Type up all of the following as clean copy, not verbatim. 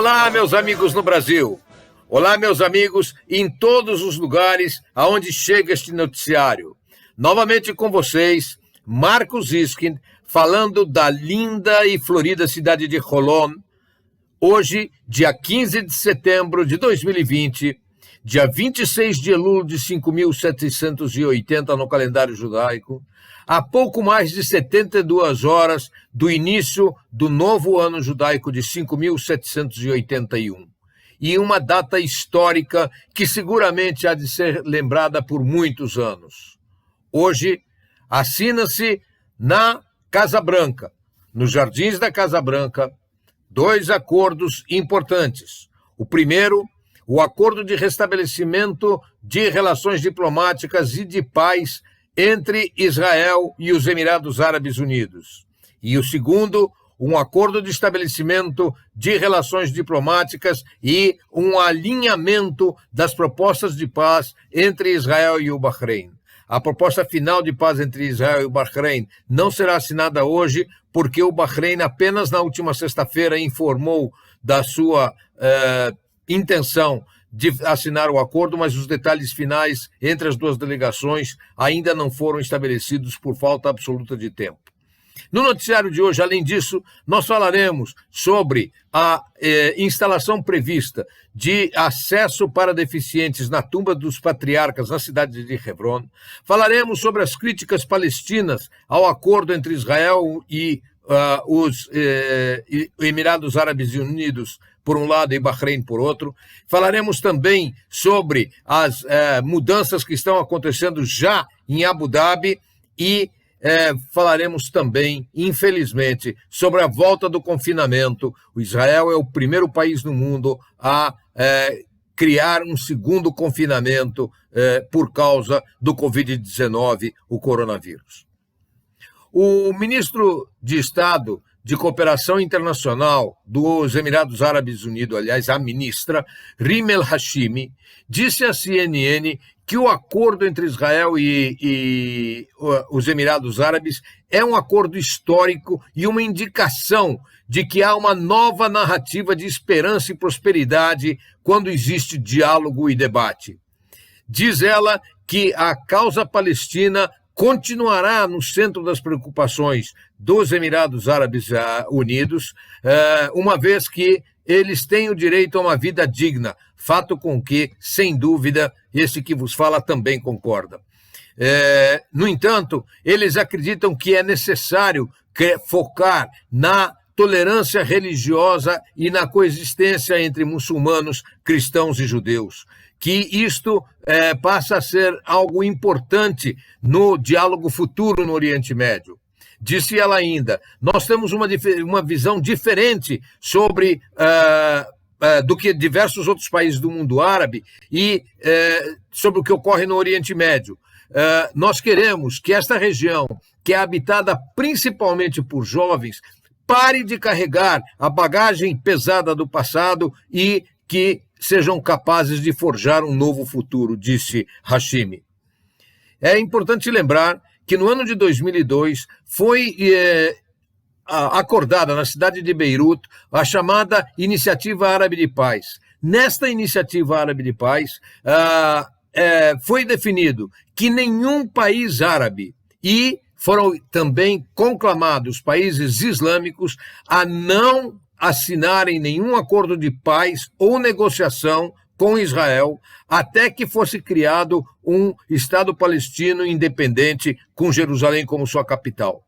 Olá, meus amigos no Brasil. Olá, meus amigos em todos os lugares aonde chega este noticiário. Novamente com vocês, Marcos Iskind, falando da linda e florida cidade de Holon. Hoje, dia 15 de setembro de 2020, dia 26 de Elul de 5.780 no calendário judaico, há pouco mais de 72 horas do início do novo ano judaico de 5.781. E uma data histórica que seguramente há de ser lembrada por muitos anos. Hoje, assina-se na Casa Branca, nos Jardins da Casa Branca, dois acordos importantes. O primeiro, o acordo de restabelecimento de relações diplomáticas e de paz entre Israel e os Emirados Árabes Unidos. E o segundo, um acordo de estabelecimento de relações diplomáticas e um alinhamento das propostas de paz entre Israel e o Bahrein. A proposta final de paz entre Israel e o Bahrein não será assinada hoje, porque o Bahrein apenas na última sexta-feira informou da sua intenção de assinar o acordo, mas os detalhes finais entre as duas delegações ainda não foram estabelecidos por falta absoluta de tempo. No noticiário de hoje, além disso, nós falaremos sobre a instalação prevista de acesso para deficientes na tumba dos patriarcas na cidade de Hebron. Falaremos sobre as críticas palestinas ao acordo entre Israel e os Emirados Árabes Unidos, por um lado, e Bahrein por outro. Falaremos também sobre as mudanças que estão acontecendo já em Abu Dhabi e falaremos também, infelizmente, sobre a volta do confinamento. O Israel é o primeiro país no mundo a criar um segundo confinamento por causa do Covid-19, o coronavírus. O ministro de Estado de Cooperação Internacional dos Emirados Árabes Unidos, aliás, a ministra Rima El-Hashimi, disse à CNN que o acordo entre Israel e os Emirados Árabes é um acordo histórico e uma indicação de que há uma nova narrativa de esperança e prosperidade quando existe diálogo e debate. Diz ela que a causa palestina continuará no centro das preocupações dos Emirados Árabes Unidos, uma vez que eles têm o direito a uma vida digna, fato com que, sem dúvida, esse que vos fala também concorda. No entanto, eles acreditam que é necessário focar na tolerância religiosa e na coexistência entre muçulmanos, cristãos e judeus, que isto passa a ser algo importante no diálogo futuro no Oriente Médio. Disse ela ainda, nós temos uma visão diferente sobre do que diversos outros países do mundo árabe e sobre o que ocorre no Oriente Médio. Nós queremos que esta região, que é habitada principalmente por jovens, pare de carregar a bagagem pesada do passado e que sejam capazes de forjar um novo futuro, disse Hashimi. É importante lembrar que no ano de 2002 foi acordada na cidade de Beirute a chamada Iniciativa Árabe de Paz. Nesta Iniciativa Árabe de Paz foi definido que nenhum país árabe e foram também conclamados países islâmicos a não assinarem nenhum acordo de paz ou negociação com Israel até que fosse criado um Estado palestino independente com Jerusalém como sua capital.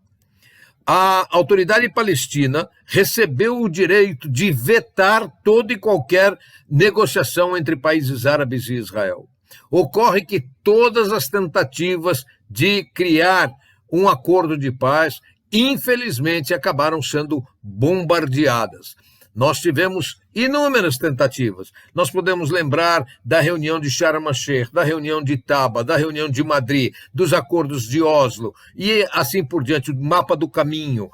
A autoridade palestina recebeu o direito de vetar toda e qualquer negociação entre países árabes e Israel. Ocorre que todas as tentativas de criar um acordo de paz, infelizmente, acabaram sendo bombardeadas. Nós tivemos inúmeras tentativas. Nós podemos lembrar da reunião de Sharm el-Sheikh, da reunião de Taba, da reunião de Madrid, dos acordos de Oslo e assim por diante, o mapa do caminho.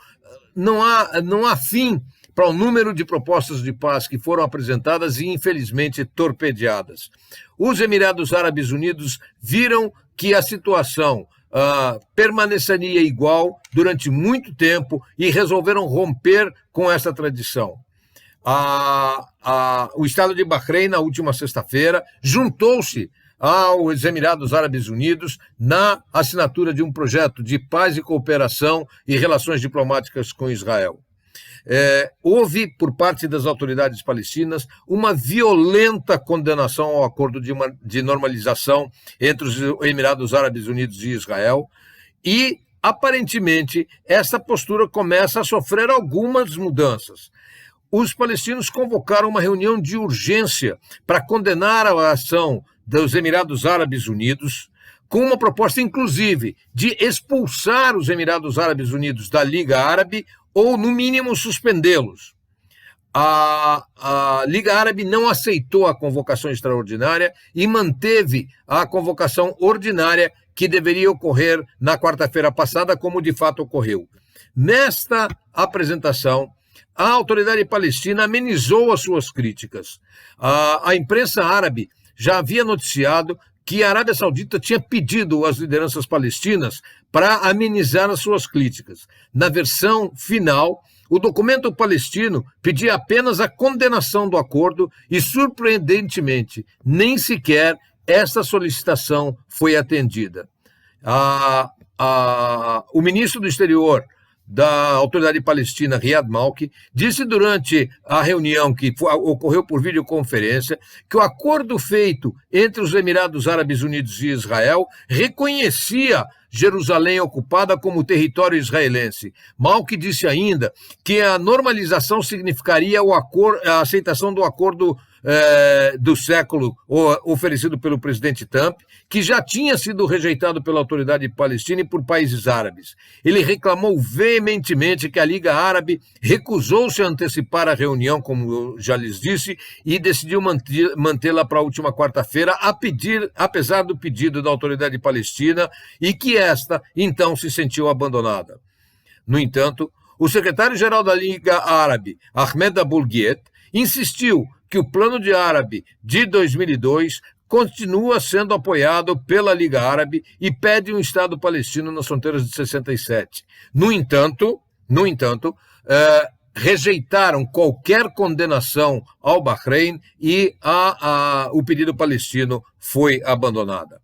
Não há fim para o número de propostas de paz que foram apresentadas e, infelizmente, torpedeadas. Os Emirados Árabes Unidos viram que a situação permaneceria igual durante muito tempo e resolveram romper com essa tradição. o Estado de Bahrein, na última sexta-feira, juntou-se aos Emirados Árabes Unidos na assinatura de um projeto de paz e cooperação e relações diplomáticas com Israel. Houve, por parte das autoridades palestinas, uma violenta condenação ao acordo de normalização entre os Emirados Árabes Unidos e Israel, e, aparentemente, essa postura começa a sofrer algumas mudanças. Os palestinos convocaram uma reunião de urgência para condenar a ação dos Emirados Árabes Unidos, com uma proposta, inclusive, de expulsar os Emirados Árabes Unidos da Liga Árabe ou, no mínimo, suspendê-los. A Liga Árabe não aceitou a convocação extraordinária e manteve a convocação ordinária que deveria ocorrer na quarta-feira passada, como de fato ocorreu. Nesta apresentação, a autoridade palestina amenizou as suas críticas. A imprensa árabe já havia noticiado que a Arábia Saudita tinha pedido às lideranças palestinas para amenizar as suas críticas. Na versão final, o documento palestino pedia apenas a condenação do acordo e, surpreendentemente, nem sequer esta solicitação foi atendida. O ministro do Exterior da autoridade palestina, Riyad Malki, disse durante a reunião que ocorreu por videoconferência que o acordo feito entre os Emirados Árabes Unidos e Israel reconhecia Jerusalém ocupada como território israelense. Malki disse ainda que a normalização significaria a aceitação do acordo do século oferecido pelo presidente Trump, que já tinha sido rejeitado pela autoridade palestina e por países árabes. Ele reclamou veementemente que a Liga Árabe recusou-se a antecipar a reunião, como eu já lhes disse, e decidiu mantê-la para a última quarta-feira, apesar do pedido da autoridade palestina, e que esta, então, se sentiu abandonada. No entanto, o secretário-geral da Liga Árabe, Ahmed Abul-Gheit, insistiu que o Plano de Árabe de 2002 continua sendo apoiado pela Liga Árabe e pede um Estado palestino nas fronteiras de 67. No entanto, rejeitaram qualquer condenação ao Bahrein e o pedido palestino foi abandonado.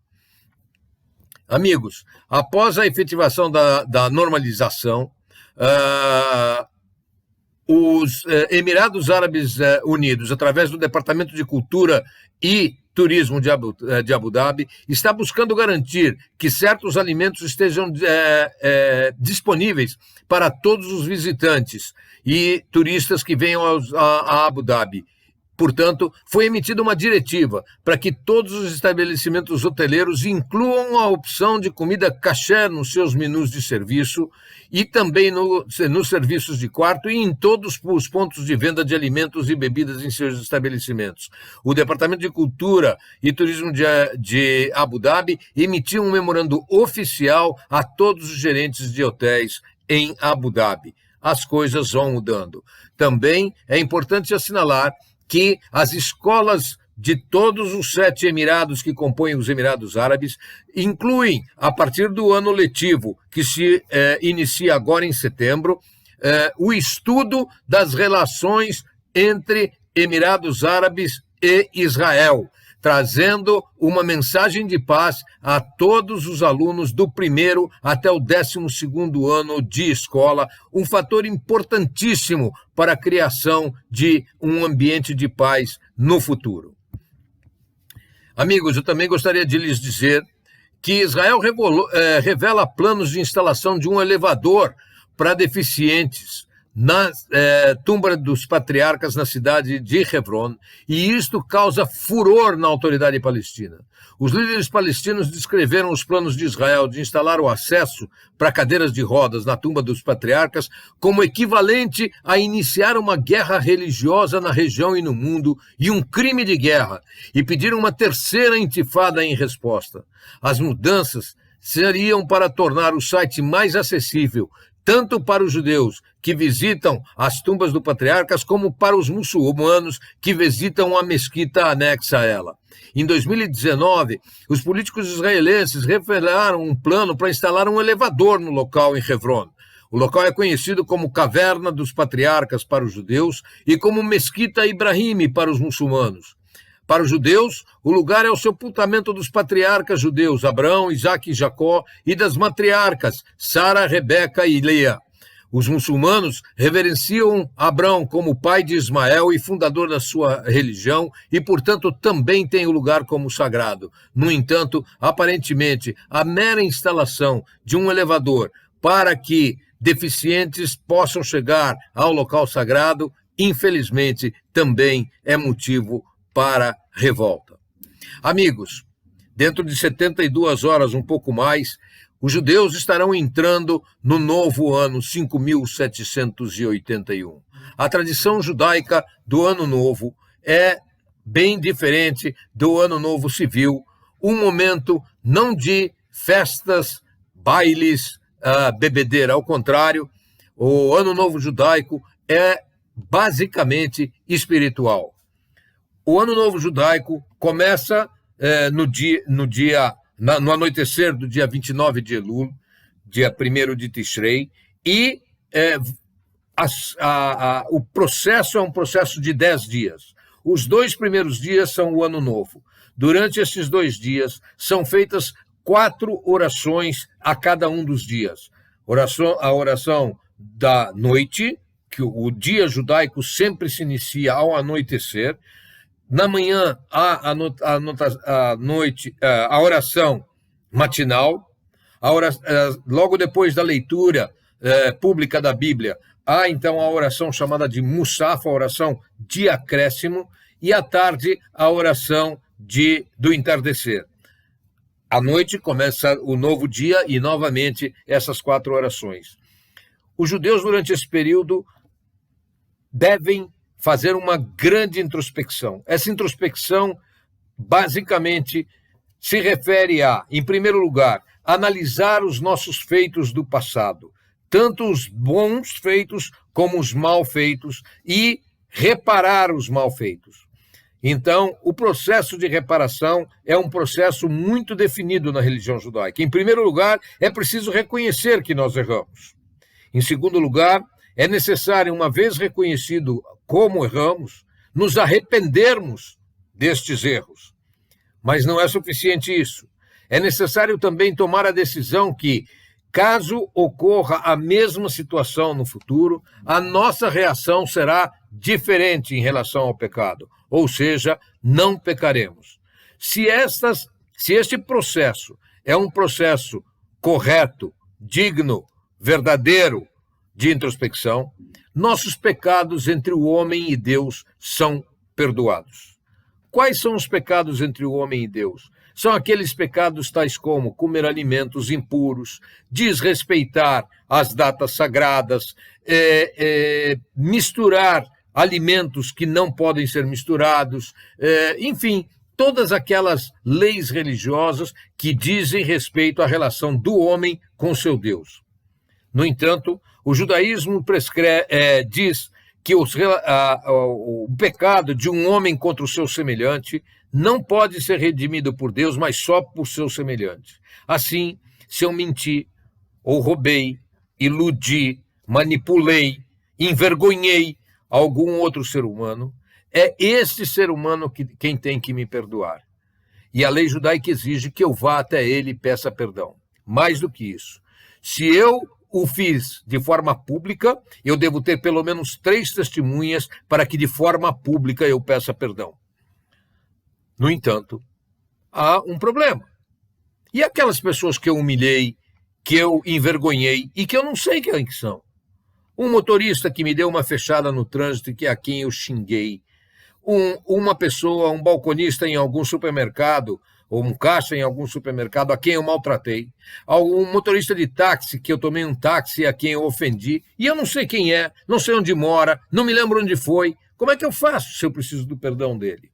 Amigos, após a efetivação da normalização, os Emirados Árabes Unidos, através do Departamento de Cultura e Turismo de Abu Dhabi, está buscando garantir que certos alimentos estejam disponíveis para todos os visitantes e turistas que venham a Abu Dhabi. Portanto, foi emitida uma diretiva para que todos os estabelecimentos hoteleiros incluam a opção de comida kasher nos seus menus de serviço e também nos serviços de quarto e em todos os pontos de venda de alimentos e bebidas em seus estabelecimentos. O Departamento de Cultura e Turismo de Abu Dhabi emitiu um memorando oficial a todos os gerentes de hotéis em Abu Dhabi. As coisas vão mudando. Também é importante assinalar que as escolas de todos os 7 Emirados que compõem os Emirados Árabes incluem, a partir do ano letivo, que se inicia agora em setembro, o estudo das relações entre Emirados Árabes e Israel, trazendo uma mensagem de paz a todos os alunos do 1º até o 12º ano de escola, um fator importantíssimo para a criação de um ambiente de paz no futuro. Amigos, eu também gostaria de lhes dizer que Israel revela planos de instalação de um elevador para deficientes na tumba dos patriarcas na cidade de Hebron, e isto causa furor na autoridade palestina. Os líderes palestinos descreveram os planos de Israel de instalar o acesso para cadeiras de rodas na tumba dos patriarcas como equivalente a iniciar uma guerra religiosa na região e no mundo e um crime de guerra, e pediram uma terceira intifada em resposta. As mudanças seriam para tornar o site mais acessível, tanto para os judeus que visitam as tumbas dos patriarcas, como para os muçulmanos que visitam a mesquita anexa a ela. Em 2019, os políticos israelenses revelaram um plano para instalar um elevador no local em Hebron. O local é conhecido como Caverna dos Patriarcas para os judeus e como Mesquita Ibrahim para os muçulmanos. Para os judeus, o lugar é o sepultamento dos patriarcas judeus, Abraão, Isaque e Jacó, e das matriarcas, Sara, Rebeca e Leia. Os muçulmanos reverenciam Abraão como pai de Ismael e fundador da sua religião e, portanto, também tem o lugar como sagrado. No entanto, aparentemente, a mera instalação de um elevador para que deficientes possam chegar ao local sagrado, infelizmente, também é motivo para revolta. Amigos, dentro de 72 horas, um pouco mais, os judeus estarão entrando no novo ano 5781. A tradição judaica do Ano Novo é bem diferente do Ano Novo Civil, um momento não de festas, bailes, bebedeira. Ao contrário, o Ano Novo judaico é basicamente espiritual. O Ano Novo judaico começa no anoitecer do dia 29 de Elul, dia 1º de Tishrei, e o processo é um processo de 10 dias. Os 2 primeiros dias são o Ano Novo. Durante esses 2 dias são feitas 4 orações a cada um dos dias. A oração da noite, que o dia judaico sempre se inicia ao anoitecer. Na manhã, a oração matinal, logo depois da leitura pública da Bíblia, há então a oração chamada de Musaf, a oração de acréscimo, e à tarde a oração do entardecer. À noite começa o novo dia e, novamente, essas 4 orações. Os judeus, durante esse período, devem fazer uma grande introspecção. Essa introspecção, basicamente, se refere a, em primeiro lugar, analisar os nossos feitos do passado, tanto os bons feitos como os mal feitos, e reparar os mal feitos. Então, o processo de reparação é um processo muito definido na religião judaica. Em primeiro lugar, é preciso reconhecer que nós erramos. Em segundo lugar, é necessário, uma vez reconhecido como erramos, nos arrependermos destes erros. Mas não é suficiente isso. É necessário também tomar a decisão que, caso ocorra a mesma situação no futuro, a nossa reação será diferente em relação ao pecado, ou seja, não pecaremos. Se este processo é um processo correto, digno, verdadeiro de introspecção, nossos pecados entre o homem e Deus são perdoados. Quais são os pecados entre o homem e Deus? São aqueles pecados tais como comer alimentos impuros, desrespeitar as datas sagradas, misturar alimentos que não podem ser misturados, enfim, todas aquelas leis religiosas que dizem respeito à relação do homem com seu Deus. No entanto, o judaísmo diz que o pecado de um homem contra o seu semelhante não pode ser redimido por Deus, mas só por seu semelhante. Assim, se eu menti, ou roubei, iludi, manipulei, envergonhei algum outro ser humano, é este ser humano quem tem que me perdoar. E a lei judaica exige que eu vá até ele e peça perdão. Mais do que isso, se eu o fiz de forma pública, eu devo ter pelo menos 3 testemunhas para que de forma pública eu peça perdão. No entanto, há um problema. E aquelas pessoas que eu humilhei, que eu envergonhei e que eu não sei quem são? Um motorista que me deu uma fechada no trânsito e a quem eu xinguei. Uma pessoa, um balconista em algum supermercado, ou um caixa em algum supermercado a quem eu maltratei, um motorista de táxi que eu tomei um táxi a quem eu ofendi, e eu não sei quem é, não sei onde mora, não me lembro onde foi, como é que eu faço se eu preciso do perdão dele?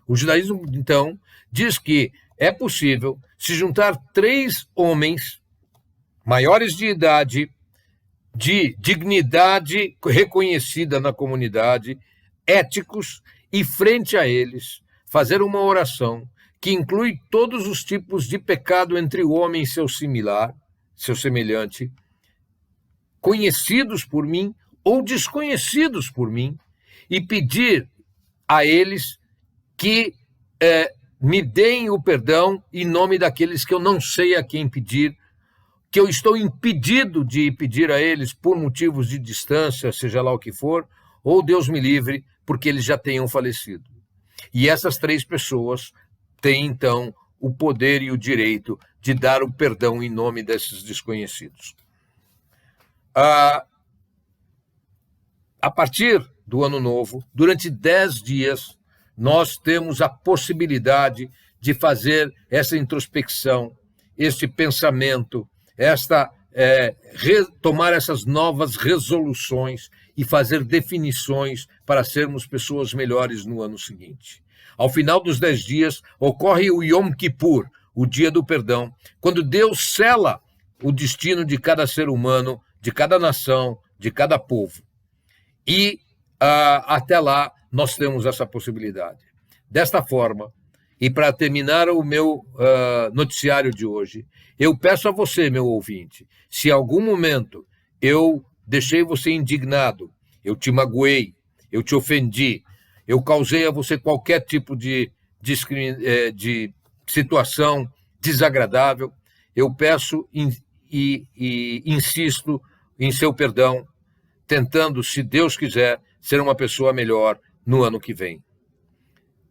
O judaísmo, então, diz que é possível se juntar 3 homens maiores de idade, de dignidade reconhecida na comunidade, éticos, e frente a eles fazer uma oração que inclui todos os tipos de pecado entre o homem e seu semelhante, conhecidos por mim ou desconhecidos por mim, e pedir a eles que me deem o perdão em nome daqueles que eu não sei a quem pedir, que eu estou impedido de pedir a eles por motivos de distância, seja lá o que for, ou Deus me livre, porque eles já tenham falecido. E essas 3 pessoas têm, então, o poder e o direito de dar o perdão em nome desses desconhecidos. A partir do ano novo, durante 10 dias, nós temos a possibilidade de fazer essa introspecção, este pensamento, tomar essas novas resoluções e fazer definições para sermos pessoas melhores no ano seguinte. Ao final dos 10 dias, ocorre o Yom Kippur, o dia do perdão, quando Deus sela o destino de cada ser humano, de cada nação, de cada povo. E até lá nós temos essa possibilidade. Desta forma, e para terminar o meu noticiário de hoje, eu peço a você, meu ouvinte, se em algum momento eu deixei você indignado, eu te magoei, eu te ofendi, eu causei a você qualquer tipo de situação desagradável, eu peço e insisto em seu perdão, tentando, se Deus quiser, ser uma pessoa melhor no ano que vem.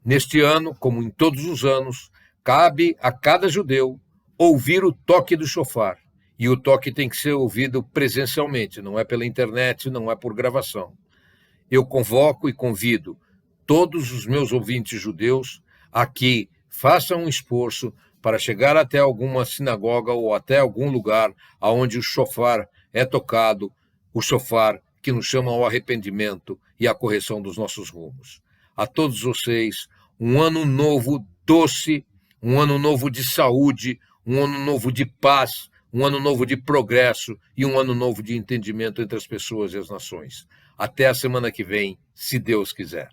Neste ano, como em todos os anos, cabe a cada judeu ouvir o toque do shofar. E o toque tem que ser ouvido presencialmente, não é pela internet, não é por gravação. Eu convoco e convido todos os meus ouvintes judeus a que façam um esforço para chegar até alguma sinagoga ou até algum lugar onde o shofar é tocado, o shofar que nos chama ao arrependimento e à correção dos nossos rumos. A todos vocês, um ano novo doce, um ano novo de saúde, um ano novo de paz, um ano novo de progresso e um ano novo de entendimento entre as pessoas e as nações. Até a semana que vem, se Deus quiser.